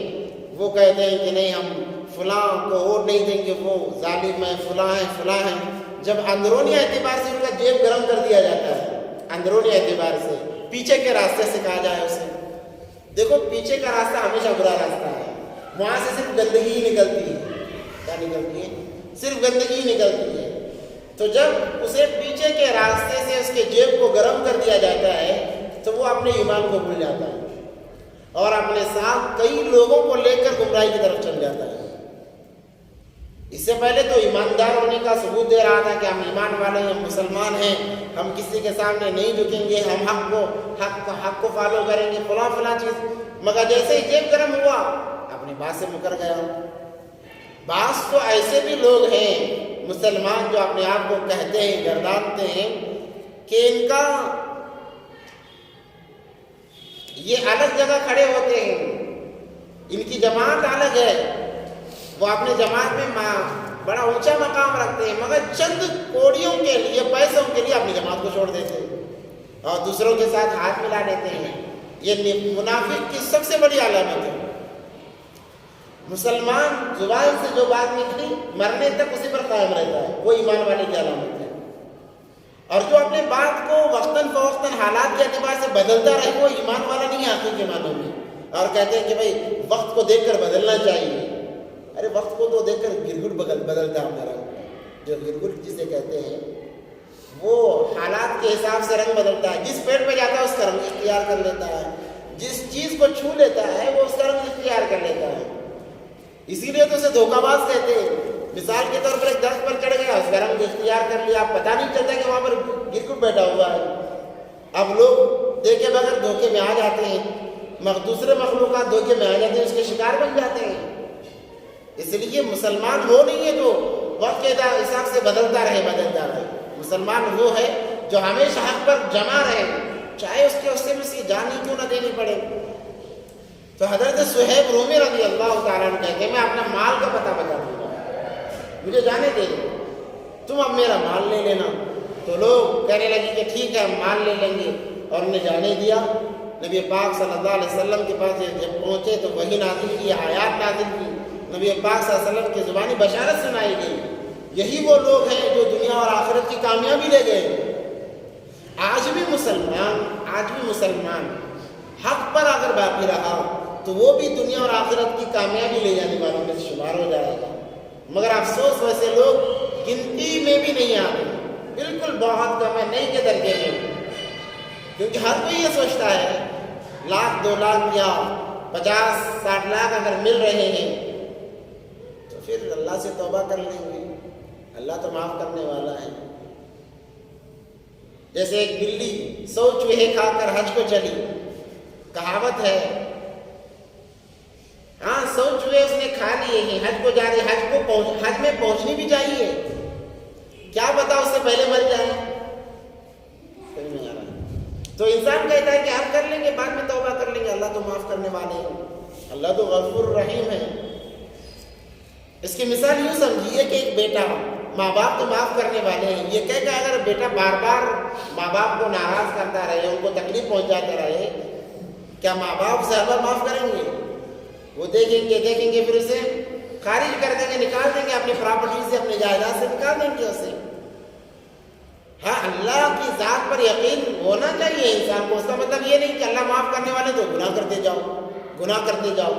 Speaker 2: وہ کہتے ہیں کہ نہیں ہم فلاں کو ووٹ نہیں دیں گے، وہ ظالم ہیں، فلاں ہیں، فلاں ہیں. جب اندرونی اعتبار سے ان کا جیب گرم کر دیا جاتا ہے، اندرونی اعتبار سے پیچھے کے راستے سے کہا جائے اسے، دیکھو پیچھے کا راستہ ہمیشہ برا راستہ ہے، وہاں سے صرف گندگی ہی نکلتی ہے. کیا نکلتی ہے؟ صرف گندگی ہی نکلتی ہے. تو جب اسے پیچھے کے راستے سے اس کے جیب کو گرم کر دیا جاتا ہے تو وہ اپنے ایمان کو بھول جاتا ہے اور اپنے ساتھ کئی لوگوں کو لے کر گمراہی کی طرف چل جاتا ہے. اس سے پہلے تو ایماندار ہونے کا ثبوت دے رہا تھا کہ ہم ایمان والے ہیں، ہم مسلمان ہیں، ہم کسی کے سامنے نہیں جھکیں گے، ہم حق کو فالو کریں گے، فلاں فلاں چیز. مگر جیسے ہی جیب گرم ہوا اپنی بات سے مکر گیا. بعض تو ایسے بھی لوگ ہیں مسلمان جو اپنے آپ کو کہتے ہیں، گردانتے ہیں کہ ان کا یہ الگ جگہ کھڑے ہوتے ہیں، ان کی جماعت الگ ہے، وہ اپنے جماعت میں بڑا اونچا مقام رکھتے ہیں، مگر چند کوڑیوں کے لیے، پیسوں کے لیے اپنی جماعت کو چھوڑ دیتے ہیں اور دوسروں کے ساتھ ہاتھ ملا لیتے ہیں. یہ منافق کی سب سے بڑی علامت ہے. مسلمان زبان سے جو بات نکلی مرنے تک اسی پر قائم رہتا ہے، وہ ایمان والے کی علامت ہے. اور جو اپنے بات کو وقتاً فوقتاً حالات کے اعتبار سے بدلتا رہے وہ ایمان والا نہیں ہے حقیقی معنوں میں. اور کہتے ہیں کہ بھائی وقت کو دیکھ کر بدلنا چاہیے. ارے وقت کو تو دیکھ کر گرگٹ بدلتا ہے ہمارا. جو گرگٹ جسے کہتے ہیں وہ حالات کے حساب سے رنگ بدلتا ہے، جس پیڑ پہ جاتا ہے اس کا رنگ اختیار کر لیتا ہے، جس چیز کو چھو لیتا ہے وہ اس کا رنگ اختیار کر لیتا ہے. اسی لیے تو اسے دھوکہ باز کہتے ہیں. مثال کے طور پر ایک درخت پر چڑھ گیا، اس کا رنگ اختیار کر لیا، پتہ نہیں چلتا کہ وہاں پر گرگٹ بیٹھا ہوا ہے. اب لوگ دیکھے بغیر دھوکے میں آ جاتے ہیں، دوسرے مخلوقات دھوکے میں آ جاتے ہیں، اس کے شکار بن جاتے ہیں. اس لیے مسلمان وہ نہیں ہے جو وقت کے حساب سے بدلتا رہے. مسلمان وہ ہے جو ہمیشہ حق پر جمع رہے، چاہے اس کے حصے میں اس کی جان ہی کیوں نہ دینی پڑے. تو حضرت صہیب رومی رضی اللہ تعالیٰ عنہ کہتے ہیں میں اپنا مال کا پتہ بتا دوں گا، مجھے جانے دے دو، تم اب میرا مال لے لینا. تو لوگ کہنے لگے کہ ٹھیک ہے ہم مال لے لیں گے، اور انہیں جانے دیا. نبی پاک صلی اللہ علیہ وسلم کے پاس جب پہنچے تو وہی نازل کی، آیات نازل کی، نبی پاک صلی اللہ علیہ وسلم کی زبانی بشارت سنائی گئی. یہی وہ لوگ ہیں جو دنیا اور آخرت کی کامیابی لے گئے. آج بھی مسلمان حق پر اگر باقی رہا تو وہ بھی دنیا اور آخرت کی کامیابی لے جانے والوں میں شمار ہو جائے گا. مگر افسوس ویسے لوگ گنتی میں بھی نہیں آتے، بالکل بہت کم ہے، نہیں کے درجے میں. کیونکہ ہر کوئی یہ سوچتا ہے 1,00,000 2,00,000 یا 50-60 لاکھ اگر مل رہے ہیں تو پھر اللہ سے توبہ کر لیں گے، اللہ تو معاف کرنے والا ہے. جیسے ایک بلی 100 چوہے کھا کر حج کو چلی، کہاوت ہے، ہاں 100 چوہے اس نے کھا لیے ہیں، حج کو جا رہے، حج میں پہنچنی بھی چاہیے، کیا پتا اس سے پہلے مر جائے. تو انسان کہتا ہے کہ آپ کر لیں گے، بعد میں توبہ کر لیں گے، اللہ تو معاف کرنے والے ہیں، اللہ تو غفور رحیم ہے. اس کی مثال یوں سمجھیے کہ ایک بیٹا، ماں باپ تو معاف کرنے والے ہیں، یہ کہہ کہ اگر بیٹا بار بار ماں باپ کو ناراض کرتا رہے، ان کو تکلیف پہنچاتا رہے، کیا ماں باپ سے اللہ معاف کریں گے؟ وہ دیکھیں گے پھر اسے خارج کر دیں گے، نکال دیں گے اپنی پراپرٹی سے، اپنی جائیداد سے نکال دیں گے اسے. ہاں اللہ کی ذات پر یقین ہونا چاہیے انسان کو. اس کا مطلب یہ نہیں کہ اللہ معاف کرنے والے تو گناہ کرتے جاؤ.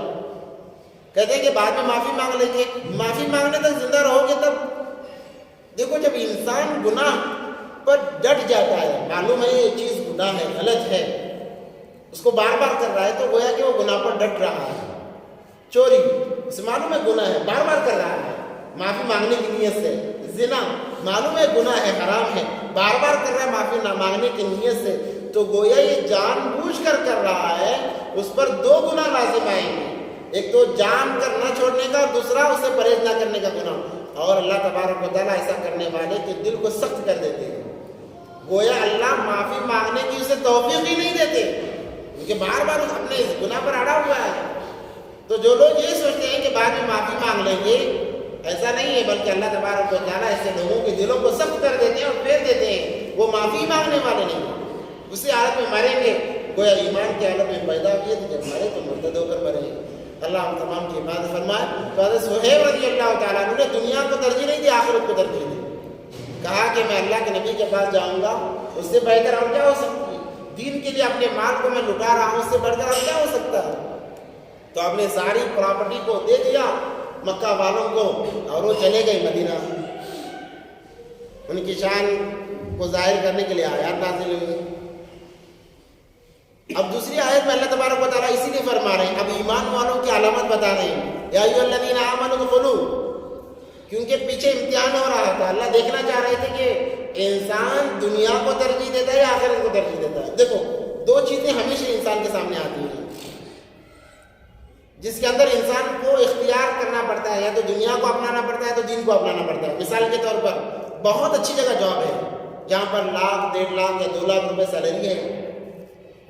Speaker 2: کہتے ہیں کہ بعد میں معافی مانگ لیں گے، معافی مانگنے تک زندہ رہو گے تب. دیکھو جب انسان گناہ پر ڈٹ جاتا ہے، معلوم ہے یہ چیز گناہ ہے، غلط ہے، اس کو بار بار کر رہا ہے تو گویا کہ وہ گناہ پر ڈٹ رہا ہے. چوری اسے معلوم ہے گناہ ہے، بار بار کر رہا ہے، معافی مانگنے کی نیت سے. زنا معلوم ہے گناہ ہے، حرام ہے، بار بار کر رہا ہے معافی نہ مانگنے کی نیت سے، تو گویا یہ جان بوجھ کر رہا ہے، اس پر 2 گناہ لازم آئیں گے، ایک تو جان کر نہ چھوڑنے کا اور دوسرا اسے پرہیز نہ کرنے کا گناہ۔ اور اللہ تبارک و تعالیٰ ایسا کرنے والے کے دل کو سخت کر دیتے ہیں، گویا اللہ معافی مانگنے کی اسے توفیق ہی نہیں دیتے، کیونکہ بار بار اپنے اس گناہ پر اڑا ہوا ہے۔ تو جو لوگ یہ سوچتے ہیں کہ بعد میں معافی مانگ لیں گے، ایسا نہیں ہے، بلکہ اللہ تبارک و تعالیٰ ایسے لوگوں کے دلوں کو سخت کر دیتے ہیں اور پھیر دیتے ہیں، وہ معافی مانگنے والے نہیں ہیں، اسی حالت میں مریں گے گویا ایمان کی حالت میں پیدا ہوئی ہے، تو جب مرے تو مرتد ہو کر مرے۔ اللہ ہم تمام کی حفاظت فرمائے۔ تو حضرت صہیب رضی اللہ تعالیٰ عنہ نے دنیا کو ترجیح نہیں دی، آخرت کو ترجیح دی، کہا کہ میں اللہ کے نبی کے پاس جاؤں گا، اس سے بہتر اور کیا ہو سکتی ہے، دین کے لیے اپنے مال کو میں لٹا رہا ہوں، اس سے بڑھ کر اور کیا ہو سکتا ہے۔ تو آپ نے ساری پراپرٹی کو دے دیا مکہ والوں کو اور وہ چلے گئے مدینہ، ان کی شان کو ظاہر کرنے کے لیے آیات نازل ہوئی۔ اب دوسری آیت میں اللہ تبارک و تعالیٰ اسی لیے فرما رہے ہیں، اب ایمان والوں کی علامت بتا رہے ہیں، یا ایھا الذین آمنوا ادخلوا، کیونکہ پیچھے امتحان ہو رہا تھا، اللہ دیکھنا چاہ رہے تھے کہ انسان دنیا کو ترجیح دیتا ہے یا آخرت کو ترجیح دیتا ہے۔ دیکھو 2 چیزیں ہمیشہ انسان کے سامنے آتی ہیں جس کے اندر انسان کو اختیار کرنا پڑتا ہے، یا تو دنیا کو اپنانا پڑتا ہے تو دین کو اپنانا پڑتا ہے۔ مثال کے طور پر بہت اچھی جگہ جاب ہے جہاں پر 1,00,000 1.5 لاکھ یا 2 لاکھ روپے سیلری ہے،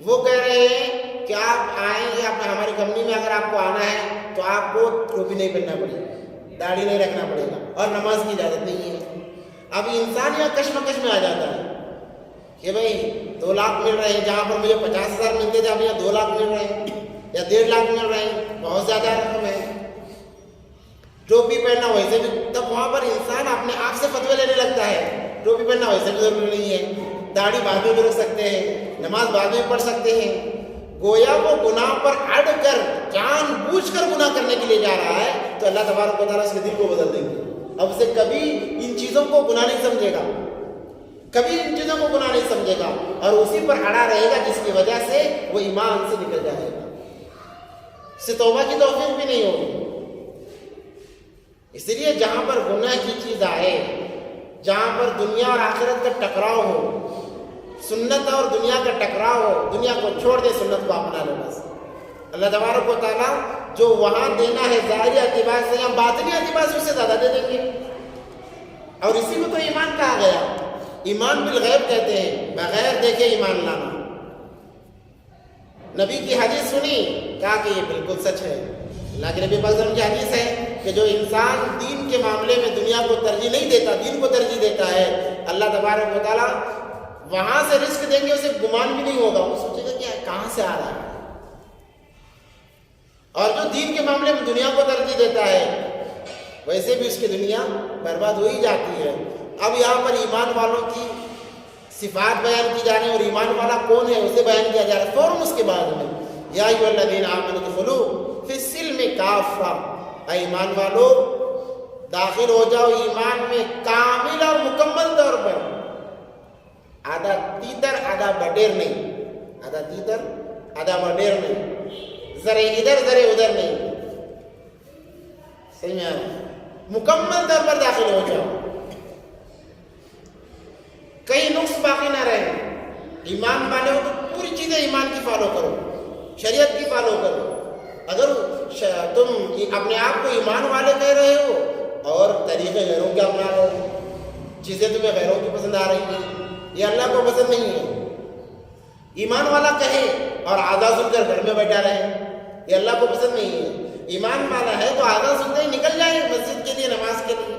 Speaker 2: وہ کہہ رہے ہیں کہ آپ آئیں گے ہماری کمپنی میں، اگر آپ کو آنا ہے تو آپ کو ٹوپی نہیں پہننا پڑے گا، داڑھی نہیں رکھنا پڑے گا، اور نماز کی اجازت نہیں ہے۔ اب انسان یہاں کشمکش میں آ جاتا ہے کہ بھائی 2 لاکھ مل رہے ہیں، جہاں پر مجھے 50,000 ملتے تھے اب یہاں 2 لاکھ مل رہے ہیں یا 1.5 لاکھ مل رہے ہیں، بہت زیادہ رقم ہے، ٹوپی پہننا ویسے بھی، تب وہاں پر انسان اپنے آپ سے فتوے لینے لگتا ہے، ٹوپی پہننا ویسے بھی ضروری نہیں ہے، داڑھی بعد میں بھی رکھ سکتے ہیں، نماز بعد میں بھی پڑھ سکتے ہیں۔ گویا وہ گناہ پر اڑ کر جان بوجھ کر گناہ کرنے کے لیے جا رہا ہے، تو اللہ تبارک و تعالیٰ اس کے دل کو بدل دیں گے، اب سے کبھی ان چیزوں کو گناہ نہیں سمجھے گا، کبھی ان چیزوں کو گناہ نہیں سمجھے گا، اور اسی پر اڑا رہے گا، جس کی وجہ سے وہ ایمان سے نکل جائے گا، اس سے توبہ کی توفیق بھی نہیں ہوگی۔ اس لیے جہاں پر گناہ کی چیز آئے، جہاں پر دنیا اور آخرت کا ٹکراؤ ہو، سنت اور دنیا کا ٹکراؤ ہو، دنیا کو چھوڑ دے، سنت کو اپنا لے بس۔ اللہ تبارک و تعالیٰ جو وہاں دینا ہے ظاہری اعتبار سے یا باطنی اعتبار سے، اس سے زیادہ دے دیں گے، اور اسی کو تو ایمان کہا گیا، ایمان بالغیب کہتے ہیں، بغیر دیکھے ایمان لانا۔ نبی کی حدیث سنی، کہا کہ یہ بالکل سچ ہے، اللہ کے نبی پاک صلی اللہ علیہ وسلم کی حدیث ہے کہ جو انسان دین کے معاملے میں دنیا کو ترجیح نہیں دیتا، دین کو ترجیح دیتا ہے، اللہ تبارک و تعالیٰ وہاں سے رزق دیں گے، اسے گمان بھی نہیں ہوگا، وہ سوچے گا کہ کہاں سے آ رہا ہے۔ اور جو دین کے معاملے میں دنیا کو ترجیح دیتا ہے، ویسے بھی اس کی دنیا برباد ہو ہی جاتی ہے۔ اب یہاں پر ایمان والوں کی صفات بیان کی جا رہی ہے، اور ایمان والا کون ہے اسے بیان کیا جا رہا ہے فوراً اس کے بعد میں، یا ایھا الذین آمنوا ادخلوا فی السلم کافہ، اے ایمان والو داخل ہو جاؤ ایمان میں کامل اور مکمل طور پر، آدھا تیتر آدھا بڈیر نہیں، آدھا تیتر آدھا بڈیر نہیں، ذرے ادھر ذرے ادھر نہیں، صحیح میں مکمل طور پر داخل ہو جاؤ، کئی نقص باقی نہ رہے۔ ایمان والے ہو تو پوری چیزیں ایمان کی فالو کرو، شریعت کی فالو کرو۔ اگر تم اپنے آپ کو ایمان والے کہہ رہے ہو اور طریقے غیروں کے اپنا رہے ہو، چیزیں تمہیں غیروں کی پسند آ رہی ہیں، یہ اللہ کو پسند نہیں ہے۔ ایمان والا کہے اور آدھا سن کر گھر میں بیٹھا رہے، یہ اللہ کو پسند نہیں ہے۔ ایمان والا ہے تو آدھا سنتے ہی نکل جائے مسجد کے لیے، نماز کے لیے،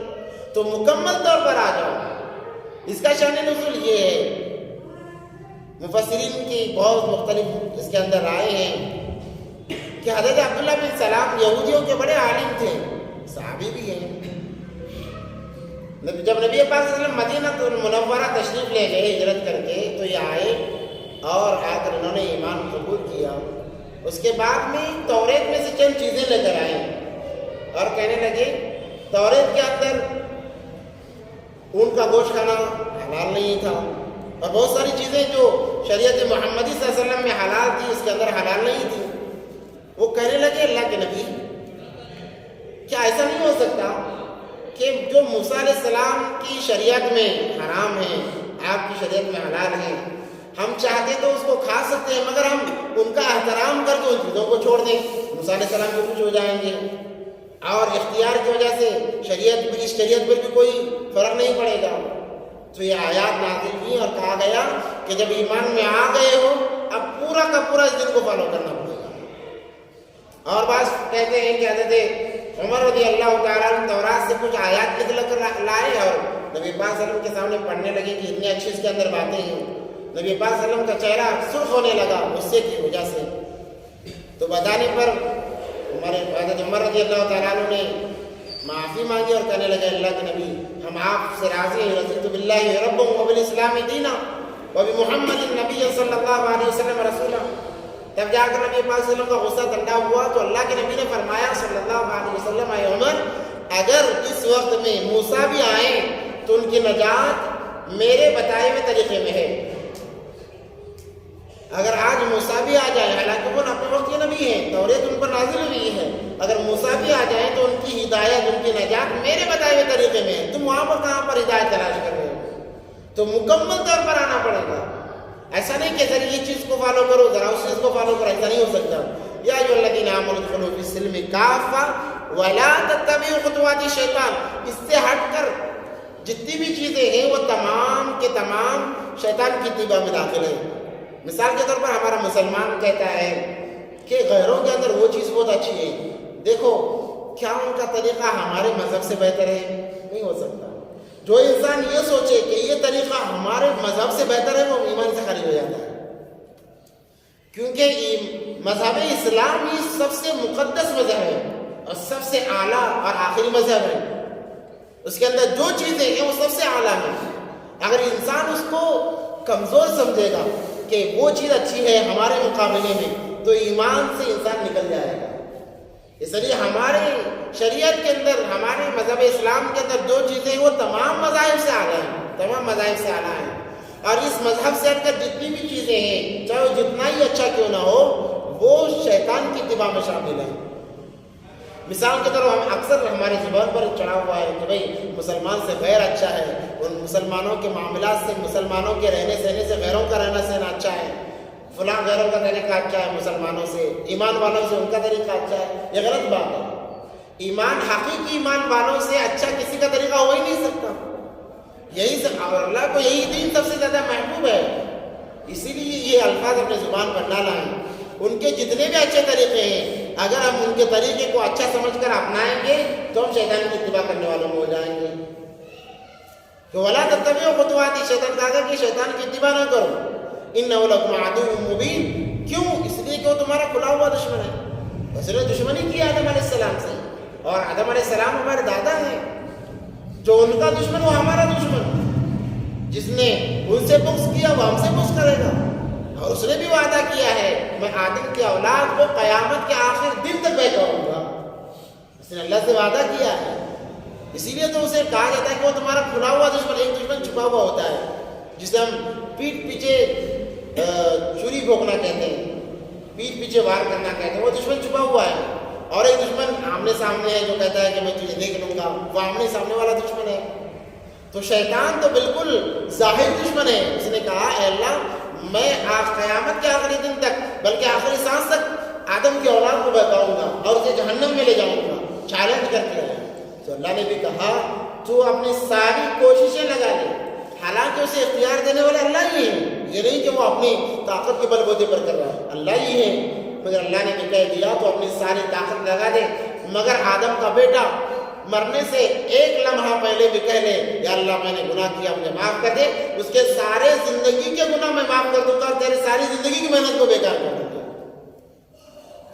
Speaker 2: تو مکمل طور پر آ جاؤ۔ اس کا شان نزول یہ ہے، مفسرین کی بہت مختلف اس کے اندر رائے ہیں کہ حضرت عبداللہ بن سلام یہودیوں کے بڑے عالم تھے، صحابی بھی ہیں۔ جب نبی پاک صلی اللہ علیہ وسلم مدینہ المنورہ تشریف لے گئے ہجرت کر کے، تو یہ آئے اور آ کر انہوں نے ایمان قبول کیا۔ اس کے بعد میں توریت میں سے چند چیزیں لے کر آئے اور کہنے لگے توریت کے اندر اونٹ کا گوشت کھانا حلال نہیں تھا، اور بہت ساری چیزیں جو شریعت محمدی صلی اللہ علیہ وسلم میں حلال تھی اس کے اندر حلال نہیں تھی۔ وہ کہنے لگے اللہ کے نبی کیا ایسا نہیں ہو سکتا کہ جو موسیٰ علیہ السلام کی شریعت میں حرام ہیں، آپ کی شریعت میں حلال ہیں، ہم چاہتے تو اس کو کھا سکتے ہیں، مگر ہم ان کا احترام کر کے ان چیزوں کو چھوڑ دیں، موسیٰ علیہ السلام کو کچھ ہو جائیں گے، اور اختیار کی وجہ سے اس شریعت پر بھی کوئی فرق نہیں پڑے گا۔ تو یہ آیات نازل ہوئی اور کہا گیا کہ جب ایمان میں آ گئے ہو اب پورا کا پورا اس دن کو فالو کرنا پڑے گا۔ اور بعض کہتے ہیں کہ حضرت عمر رضی اللہ تعالیٰ عنہ تورات سے کچھ آیات نکل کر لائے اور نبی پاک صلی اللہ علیہ وسلم کے سامنے پڑھنے لگے کہ اتنی اچھی اس کے اندر باتیں ہیں، نبی پاک صلی اللہ علیہ وسلم کا چہرہ سرخ ہونے لگا غصے کی وجہ سے۔ تو بتانے پر حضرت عمر رضی اللہ تعالیٰ عنہ نے معافی مانگی اور کہنے لگے اللہ کے نبی ہم آپ سے راضی ہیں، رضیت باللہ ربا وبالاسلام دینا وبمحمد النبی صلی اللہ علیہ وسلم رسولا۔ تب جا کر نبی پاک صلی اللہ علیہ وسلم کا غصہ ٹھنڈا ہوا تو اللہ کے نبی نے فرمایا صلی اللہ علیہ وسلم اے عمر اگر اس وقت میں موسیٰ بھی آئیں تو ان کی نجات میرے بتائے ہوئے طریقے میں ہے۔ اگر آج موسیٰ بھی آ جائیں، حالانکہ وہ اپنے وقت کے نبی ہیں، توریت ان پر نازل ہوئی ہے، اگر موسیٰ بھی آ جائیں تو ان کی ہدایت ان کی نجات میرے بتائے ہوئے طریقے میں ہے۔ تم وہاں پر کہاں پر ہدایت تلاش کر رہے ہو؟ تو مکمل طور پر آنا پڑے گا۔ ایسا نہیں کہ ذرا یہ چیز کو فالو کرو ذرا اس چیز کو فالو کرو، ایسا نہیں ہو سکتا۔ یا ایھا الذین آمنوا ادخلوا فی السلم کافۃ ولا تتبعوا خطوات الشیطان، اس سے ہٹ کر جتنی بھی چیزیں ہیں وہ تمام کے تمام شیطان کی اتباع میں داخل ہیں۔ مثال کے طور پر ہمارا مسلمان کہتا ہے کہ غیروں کے اندر وہ چیز بہت اچھی ہے، دیکھو کیا ان کا طریقہ ہمارے مذہب سے بہتر ہے؟ نہیں ہو سکتا۔ جو انسان یہ سوچے کہ یہ طریقہ ہمارے مذہب سے بہتر ہے وہ ایمان سے خارج ہو جاتا ہے، کیونکہ مذہب اسلام ہی سب سے مقدس مذہب ہے اور سب سے اعلیٰ اور آخری مذہب ہے۔ اس کے اندر جو چیزیں ہیں وہ سب سے اعلیٰ ہیں۔ اگر انسان اس کو کمزور سمجھے گا کہ وہ چیز اچھی ہے ہمارے مقابلے میں تو ایمان سے انسان نکل جائے گا۔ اس لیے ہمارے شریعت کے اندر ہمارے مذہب اسلام کے اندر جو چیزیں وہ تمام مذاہب سے اعلیٰ ہیں، تمام مذاہب سے اعلیٰ ہیں، اور اس مذہب سے ہٹ کر جتنی بھی چیزیں ہیں چاہے وہ جتنا ہی اچھا کیوں نہ ہو وہ شیطان کی اتباع میں شامل ہے۔ مثال کے طور پر اکثر ہماری زبان پر چڑھا ہوا ہے کہ بھئی مسلمان سے غیر اچھا ہے، ان مسلمانوں کے معاملات سے مسلمانوں کے رہنے سہنے سے غیروں کا رہنا سہنا اچھا ہے، فلاں غیروں کا طریقہ اچھا ہے، مسلمانوں سے ایمان والوں سے ان کا طریقہ اچھا ہے۔ یہ غلط بات ہے۔ ایمان حقیقی ایمان والوں سے اچھا کسی کا طریقہ ہو ہی نہیں سکتا۔ یہی اور اللہ کو یہی دین سب سے زیادہ محبوب ہے، اسی لیے یہ الفاظ اپنے زبان پر نہ لائیں۔ ان کے جتنے بھی اچھے طریقے ہیں اگر ہم ان کے طریقے کو اچھا سمجھ کر اپنائیں گے تو ہم شیطان کی اتباع کرنے والوں میں ہو جائیں گے۔ تو ولا تتبعوا خطوات الشیطان، کہا کہ شیطان کی اتباع نہ کرو، انہ لکم عدو مبین۔ کیوں؟ اس لیے کہ وہ تمہارا کھلا ہوا دشمن ہے۔ اس نے دشمنی کی آدم علیہ السلام سے، اور آدم علیہ السلام ہمارے دادا ہیں، جو ان کا دشمن وہ ہمارا دشمن، جس نے ان سے بغض کیا وہ ہم سے بغض کرے گا۔ اور اس نے بھی وعدہ کیا ہے میں آدم کی اولاد کو قیامت کے آخر دن تک بہکاؤں گا، اس نے اللہ سے وعدہ کیا ہے۔ اسی لیے تو اسے کہا جاتا ہے کہ وہ تمہارا کھلا ہوا دشمن، ایک دشمن چھپا ہوا ہوتا ہے جسے ہم پیٹھ پیچھے چھری بھونکنا کہتے ہیں، پیٹھ پیچھے وار کرنا کہتے ہیں، وہ دشمن چھپا ہوا ہے۔ اور ایک دشمن آمنے سامنے ہے جو کہتا ہے کہ میں تجھے دیکھ لوں گا، وہ آمنے سامنے والا دشمن ہے۔ تو شیطان تو بالکل ظاہر دشمن ہے۔ اس نے کہا اے اللہ میں قیامت کے آخری دن تک بلکہ آخری سانس تک آدم کی اولاد کو بہکاؤں گا اور اسے جہنم میں لے جاؤں گا، چیلنج کر کے آیا۔ تو اللہ نے بھی کہا تو اپنی ساری کوششیں لگا لے، حالانکہ اسے اختیار دینے والے اللہ ہی ہیں، یہ نہیں کہ وہ اپنی طاقت کے بل بوتے پر کر رہا ہے، اللہ ہی ہے، مگر اللہ نے بھی کہہ دیا تو اپنی ساری طاقت لگا دے، مگر آدم کا بیٹا مرنے سے ایک لمحہ پہلے بھی کہہ لے یا اللہ میں نے گناہ کیا مجھے معاف کر دے، اس کے سارے زندگی کے گناہ میں معاف کر دوں گا اور تیرے ساری زندگی کی محنت کو بیکار کر دوں گا۔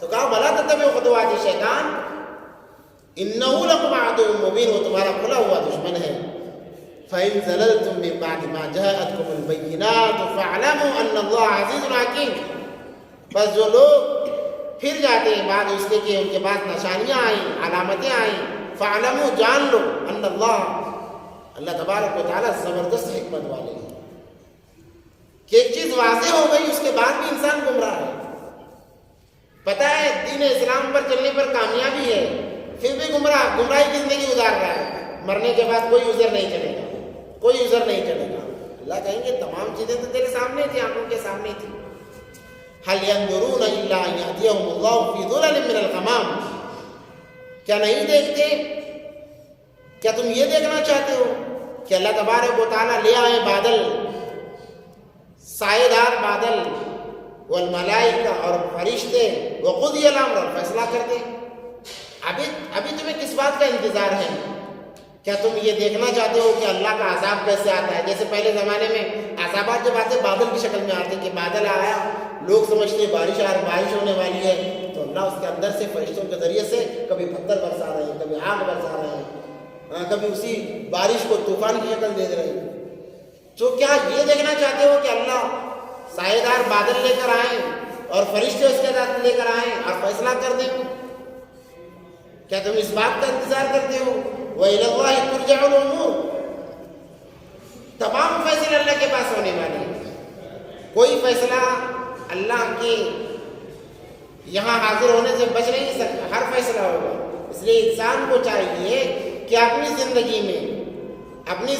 Speaker 2: تو کہا بھلا تتبعوا خطوات الشیطان انہ لکم عدو مبین، وہ تمہارا کھلا ہوا دشمن ہے۔ فَإِن زَلَلْتُم مِّن بَعْدِ مَا جَاءَتْكُمُ الْبَيِّنَاتُ فَاعْلَمُوا أَنَّ اللَّهَ عَزِيزٌ حَكِيمٌ، بس جو لوگ پھر جاتے ہیں بعد اس کے کہ ان کے پاس نشانیاں آئیں، علامتیں آئیں، فَاعْلَمُوا جان لو ان اللہ تبارک و تعالیٰ زبردست حکمت والے ہیں، کہ ایک چیز واضح ہو گئی اس کے بعد بھی انسان گمراہ ہے۔ پتہ ہے دین اسلام پر چلنے پر کامیابی ہے، پھر بھی گمراہی کی زندگی گزار رہا ہے، مرنے کے بعد کوئی عذر نہیں چلے گا، کوئی عذر نہیں چلے گا۔ اللہ کہیں گے تمام چیزیں تو تیرے سامنے تھی، آنکھوں کے سامنے تھی۔ هل ينظرون الا ان يهديهم الله في ظلل من الغمام، کیا نہیں دیکھتے، کیا تم یہ دیکھنا چاہتے ہو کہ اللہ تبارک و تعالیٰ لے آئے بادل، سائے دار بادل، والملائکہ اور فرشتے، وقضی الامر اور فیصلہ کر دیں۔ ابھی تمہیں کس بات کا انتظار ہے؟ کیا تم یہ دیکھنا چاہتے ہو کہ اللہ کا عذاب کیسے آتا ہے؟ جیسے پہلے زمانے میں عذابات جب آتے بادل کی شکل میں آتے کہ بادل آیا، لوگ سمجھتے بارش ہونے والی ہے، تو اللہ اس کے اندر سے فرشتوں کے ذریعے سے کبھی پتھر برسا رہے ہیں، کبھی آگ برسا رہے ہیں، کبھی اسی بارش کو طوفان کی شکل دے رہے ہیں۔ تو کیا یہ دیکھنا چاہتے ہو کہ اللہ سائے دار بادل لے کر آئیں اور فرشتے اس کے ساتھ لے کر آئیں اور فیصلہ کر دیں؟ کیا تم اس بات کا انتظار کرتے ہو؟ وَإِلَى اللَّهِ تُرْجَعُ الْأُمُورُ، تمام فیصلے اللہ کے پاس ہونے والے ہیں، کوئی فیصلہ اللہ کے یہاں حاضر ہونے سے بچ نہیں سکتا، ہر فیصلہ ہوگا۔ اس لیے انسان کو چاہیے کہ اپنی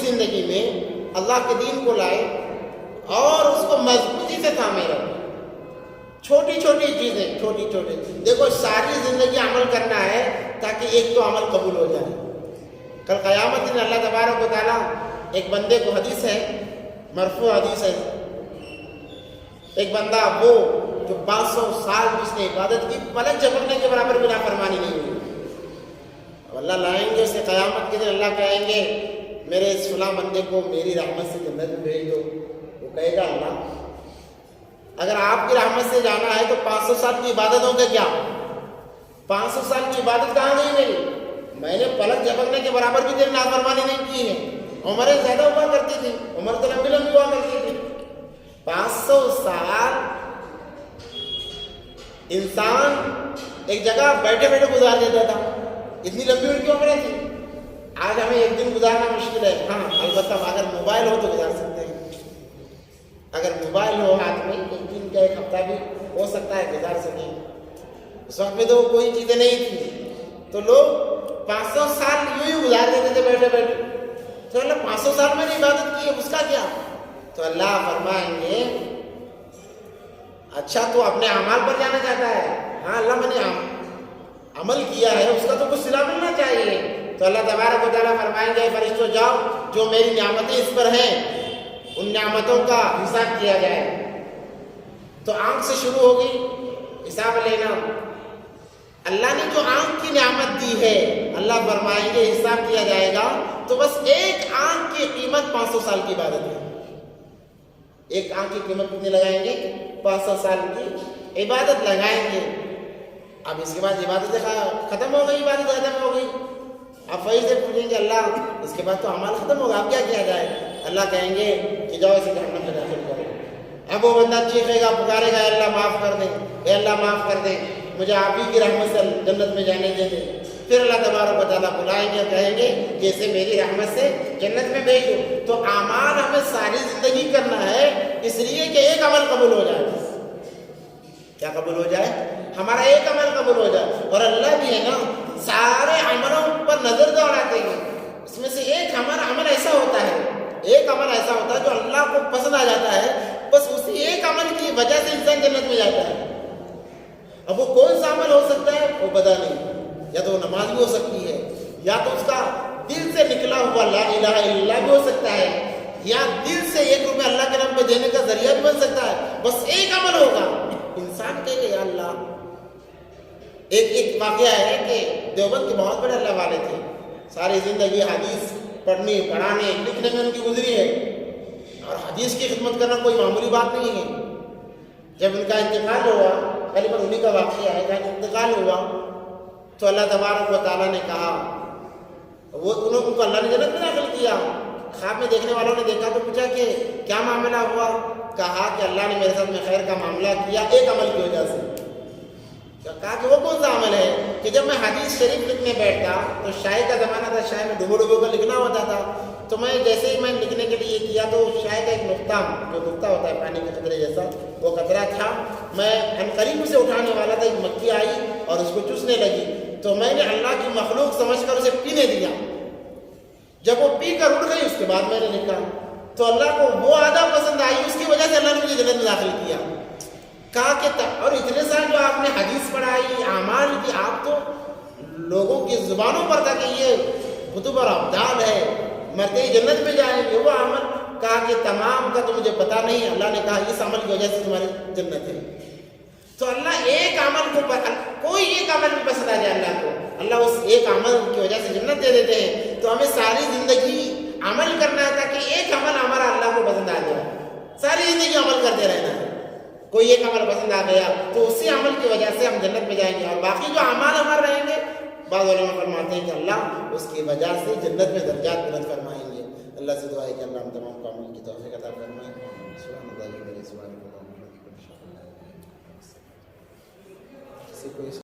Speaker 2: زندگی میں اللہ کے دین کو لائے اور اس کو مضبوطی سے تھامے رکھے۔ چھوٹی چھوٹی دیکھو، ساری زندگی عمل کرنا ہے تاکہ ایک تو عمل قبول ہو جائے۔ کل قیامت دن اللہ تبارک و تعالیٰ ایک بندے کو، حدیث ہے، مرفوع حدیث ہے، ایک بندہ وہ جو 500 سال جس نے عبادت کی، پلک جھپکنے کے برابر بھی نافرمانی نہیں ہوئی، اللہ لائیں گے اسے قیامت کے دن، اللہ کہیں گے میرے اس فلاں بندے کو میری رحمت سے جنت میں بھیج دو۔ وہ کہے گا اللہ اگر آپ کی رحمت سے جانا ہے تو 500 سال کی عبادت ہوگا کیا؟ 500 سال کی عبادت کہاں گئی میری؟ میں نے پلک جھپکنے کے برابر بھی تیری نافرمانی نہیں کی ہے۔ عمریں زیادہ ہوا کرتی تھی، عمر تو لمبی ہوا کرتی تھی۔ 500 سال انسان ایک جگہ بیٹھے گزار دیتا تھا، اتنی لمبی ان کی عمریں تھی۔ آج ہمیں ایک دن گزارنا مشکل ہے، ہاں البتہ اگر موبائل ہو تو گزار سکتے ہیں، اگر موبائل ہو ہاتھ میں ایک دن کا، ایک ہفتہ بھی ہو سکتا ہے گزار سکیں۔ اس وقت میں تو کوئی چیزیں نہیں تھی، تو لوگ 500 سال یوں ہی گزار دیتے تھے بیٹھے۔ تو اللہ 500 سال میں نے عبادت کی ہے، اس کا کیا؟ تو اللہ فرمائیں گے اچھا تو اپنے اعمال پر جانا چاہتا ہے؟ ہاں اللہ میں نے عمل کیا ہے، اس کا تو کچھ صلہ ملنا چاہیے۔ تو اللہ تبارک و تعالیٰ فرمائیں گے فرشتوں جاؤ، جو میری نعمتیں اس پر ہیں ان نعمتوں کا حساب کیا جائے۔ تو آنکھ سے شروع ہوگی حساب لینا۔ اللہ نے جو آنکھ کی نعمت دی ہے، اللہ فرمائیں گے حساب کیا جائے گا، تو بس ایک آنکھ کی قیمت 500 سال کی عبادت ہے۔ ایک آنکھ کی قیمت کتنی لگائیں گے؟ 500 سال کی عبادت لگائیں گے۔ اب اس کے بعد عبادت ختم ہو گئی، عبادت ختم ہو گئی، آپ فیض سے پوچھیں گے اللہ اس کے بعد تو اعمال ختم ہوگا، اب کیا کیا جائے؟ اللہ کہیں گے کہ جاؤ اسے جہنم میں داخل کرو۔ اب وہ بندہ چیخے گا، پکارے گا، اے اللہ معاف کر دے، اے اللہ معاف کر دے، مجھے آپ ہی کی رحمت سے جنت میں جانے دے دے۔ پھر اللہ تبارک و تعالیٰ بلائیں گے اور کہیں گے کہ اسے میری رحمت سے جنت میں بھیج دو۔ تو اعمال ہمیں ساری زندگی کرنا ہے، اس لیے کہ ایک عمل قبول ہو جائے۔ کیا قبول ہو جائے؟ ہمارا ایک عمل قبول ہو جائے۔ اور اللہ بھی ہے نا سارے عملوں پر نظر دوڑاتے ہیں، اس میں سے ایک ہمارا عمل ایسا ہوتا ہے، ایک عمل ایسا ہوتا ہے جو اللہ کو پسند آ جاتا ہے، بس اسی ایک عمل کی وجہ سے انسان جنت میں جاتا ہے۔ اب وہ کون سا عمل ہو سکتا ہے وہ پتہ نہیں، یا تو وہ نماز بھی ہو سکتی ہے، یا تو اس کا دل سے نکلا ہوا لا الہ الا اللہ بھی ہو سکتا ہے، یا دل سے 1 روپے اللہ کے نام پہ دینے کا ذریعہ بھی بن سکتا ہے۔ بس ایک عمل ہوگا، انسان کہے گا یا اللہ۔ ایک واقعہ ہے کہ دیوبند کے بہت بڑے اللہ والے تھے، ساری زندگی حدیث پڑھنے پڑھانے لکھنے میں ان کی گزری ہے، اور حدیث کی خدمت کرنا کوئی معمولی بات نہیں ہے۔ جب ان کا انتقال ہوا، پہلے پر انہی کا واقعہ ہے، جب انتقال ہوا تو اللہ تبارک و تعالیٰ نے کہا، ان کو اللہ نے جنت میں داخل کیا۔ خواب میں دیکھنے والوں نے دیکھا تو پوچھا کہ کیا معاملہ ہوا؟ کہا کہ اللہ نے میرے ساتھ میں خیر کا معاملہ کیا ایک عمل کی وجہ سے۔ کہا کہ وہ کون سا عمل ہے؟ کہ جب میں حدیث شریف لکھنے بیٹھتا تو شاعر کا زمانہ تھا، شاعر میں ڈبو کر لکھنا ہوتا تھا، تو میں جیسے ہی میں لکھنے کے لیے کیا تو شاعر کا ایک نقطہ، جو نقطہ ہوتا ہے پانی کے قطرے جیسا، وہ قطرہ تھا، میں قریب اسے اٹھانے والا تھا، ایک مکھی آئی اور اس کو چوسنے لگی، تو میں نے اللہ کی مخلوق سمجھ کر اسے پینے دیا۔ جب وہ پی کر اٹھ گئی اس کے بعد میں نے لکھا تو اللہ کو وہ عادت پسند آئی, اس کی وجہ سے اللہ نے مجھے جنت میں داخل کیا. کہا کہ اور اتنے سال جو آپ نے حدیث پڑھائی, اعمال کی, آپ تو لوگوں کی زبانوں پر تھا کہ یہ کتب اور ابدال ہے, مرتے ہی جنت میں جائیں گے, وہ عمل. کہا کہ تمام کا تو مجھے پتہ نہیں ہے. اللہ نے کہا اس عمل کی وجہ سے تمہاری جنت ہے. تو اللہ ایک عمل کو کوئی ایک عمل بھی پسند آ جائے اللہ کو, اللہ اس ایک عمل کی وجہ سے جنت دے دیتے ہیں. تو ہمیں ساری زندگی عمل کرنا ہے تاکہ ایک عمل ہمارا اللہ کو پسند آ جائے. ساری زندگی عمل کرتے رہنا ہے. کوئی ایک عمل پسند آ گیا تو اسی عمل کی وجہ سے ہم جنت میں جائیں گے, اور باقی جو اعمال ہمارے رہیں گے بعض علماء فرماتے ہیں کہ اللہ اس کی وجہ سے جنت میں درجات بلند فرمائیں گے. اللہ سے دعا ہے کہ اللہ ہم تمام کو عمل کی توفیق عطا فرمائے. سبحان اللہ.